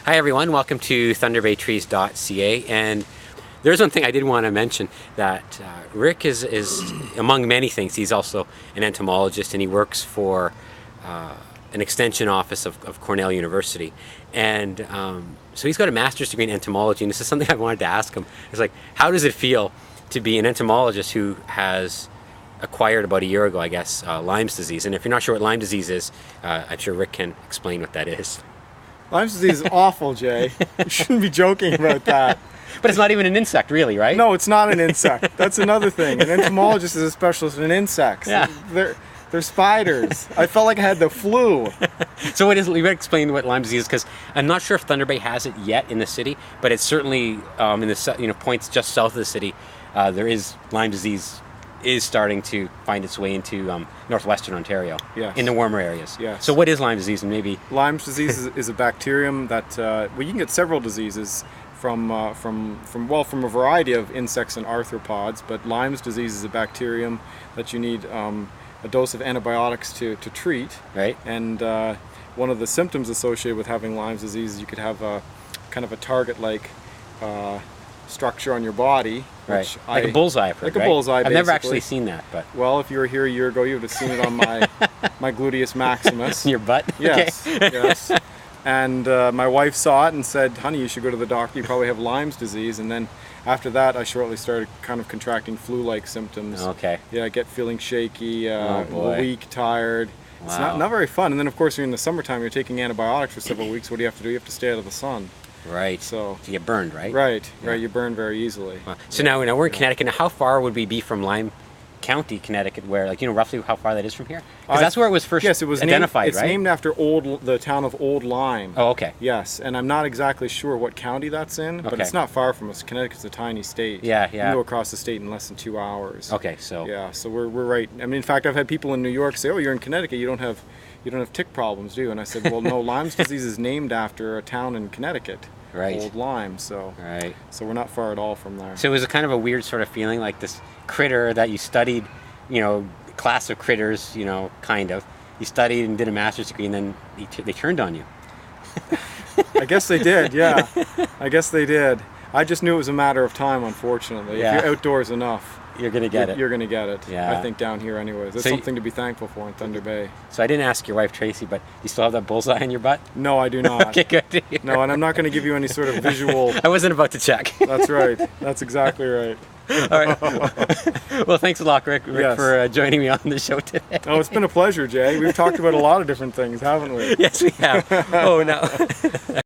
Hi everyone, welcome to thunderbaytrees.ca, and there's one thing I did want to mention, that Rick is among many things, he's also an entomologist, and he works for an extension office of Cornell University, and so he's got a master's degree in entomology, and this is something I wanted to ask him. It's like, how does it feel to be an entomologist who has acquired about a year ago, I guess, Lyme disease? And if you're not sure what Lyme disease is, I'm sure Rick can explain what that is. Lyme disease is awful, Jay. You shouldn't be joking about that. But it's not even an insect, really, right? No, it's not an insect. That's another thing. An entomologist is a specialist in insects. Yeah. They're spiders. I felt like I had the flu. So what is, you would explain what Lyme disease is, because I'm not sure if Thunder Bay has it yet in the city, but it's certainly in the points just south of the city. There is Lyme disease is starting to find its way into northwestern Ontario, yes, in the warmer areas. Yes. So what is Lyme disease, and maybe? Lyme disease is a bacterium that, well, you can get several diseases from a variety of insects and arthropods, but Lyme's disease is a bacterium that you need a dose of antibiotics to treat. Right. And one of the symptoms associated with having Lyme's disease is you could have a kind of a target-like structure on your body. Right. Like a bullseye, I've heard, like a bullseye, I've never actually seen that, but... Well, if you were here a year ago, you would have seen it on my gluteus maximus. In your butt? Yes, Okay. yes. And my wife saw it and said, honey, you should go to the doctor, you probably have Lyme's disease. And then after that, I shortly started kind of contracting flu-like symptoms. Okay. Yeah, I get feeling shaky, boy. weak, tired. Wow. It's not very fun. And then, of course, you're in the summertime, you're taking antibiotics for several weeks. What do you have to do? You have to stay out of the sun. Right. So you get burned, right? Right, Yeah. right. You burn very easily. Wow. So now we're in Connecticut. Now, how far would we be from Lyme County, Connecticut, where, like, roughly how far that is from here? Because that's where it was first identified, it's right? named after the town of Old Lyme. Oh, okay. Yes, and I'm not exactly sure what county that's in, but Okay. it's not far from us. Connecticut's a tiny state. Yeah, You yeah. can go across the state in less than 2 hours. Okay, so... Yeah, so we're right. I mean, in fact, I've had people in New York say, "Oh, you're in Connecticut. You don't have tick problems, do you?" And I said, "Well, no. Lyme's disease is named after a town in Connecticut, Right. Old Lyme. So we're not far at all from there." So it was a kind of a weird sort of feeling, like this critter that you studied, class of critters, kind of. You studied and did a master's degree, and then they turned on you. I guess they did, yeah. I guess they did. I just knew it was a matter of time, unfortunately. Yeah. If you're outdoors enough, You're going to get it. You're going to get it. Yeah. I think down here anyways. It's So something to be thankful for in Thunder Bay. So I didn't ask your wife, Tracy, but you still have that bullseye in your butt? No, I do not. Okay, good to hear. No, and I'm not going to give you any sort of visual... I wasn't about to check. That's right. That's exactly right. All right. Well, thanks a lot, Rick, Yes. for joining me on the show today. Oh, it's been a pleasure, Jay. We've talked about a lot of different things, haven't we? Yes, we have. Oh, no.